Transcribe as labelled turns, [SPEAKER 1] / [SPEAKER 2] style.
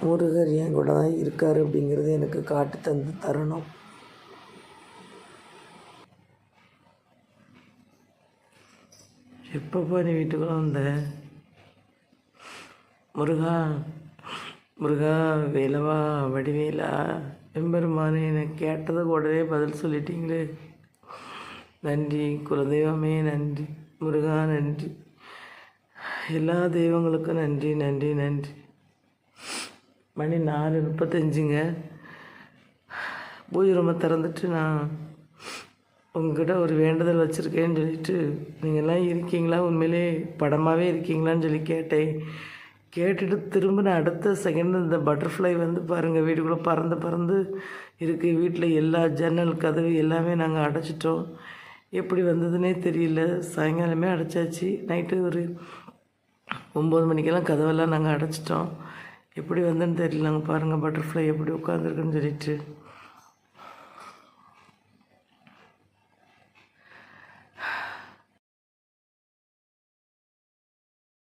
[SPEAKER 1] முருகர் என் கூட தான் இருக்கார் அப்படிங்கிறது எனக்கு காட்டு தந்து தரணும். எப்பப்போ நீ வீட்டுக்குள்ளே வந்த? முருகா, முருகா, வேலவா, வடிவேலா, எம்பெருமானே, எனக்கு கேட்டதை கூடவே பதில் சொல்லிட்டீங்களே. நன்றி குலதெய்வமே, நன்றி முருகா, நன்றி எல்லா தெய்வங்களுக்கும் நன்றி நன்றி நன்றி. மணி 4:35ங்க. பூஜை ரூமை திறந்துட்டு நான் உங்ககிட்ட ஒரு வேண்டுதல் வச்சுருக்கேன்னு சொல்லிட்டு நீங்கள்லாம் இருக்கீங்களா, உண்மையிலே படமாகவே இருக்கீங்களான்னு சொல்லி கேட்டேன். கேட்டுட்டு திரும்ப நான் அடுத்த செகண்ட் இந்த பட்டர்ஃப்ளை வந்து பாருங்கள் வீட்டுக்குள்ளே பறந்து பறந்து இருக்குது. வீட்டில் எல்லா ஜன்னல் கதவு எல்லாமே நாங்கள் அடைச்சிட்டோம். எப்படி வந்ததுன்னே தெரியல. சாயங்காலமே அடைச்சாச்சு. நைட்டு ஒரு 9 மணிக்கெல்லாம் கதவெல்லாம் நாங்கள் அடைச்சிட்டோம். எப்படி வந்தேன்னு தெரியல. நாங்கள் பாருங்கள் பட்டர்ஃப்ளை எப்படி உட்காந்துருக்குன்னு சொல்லிட்டு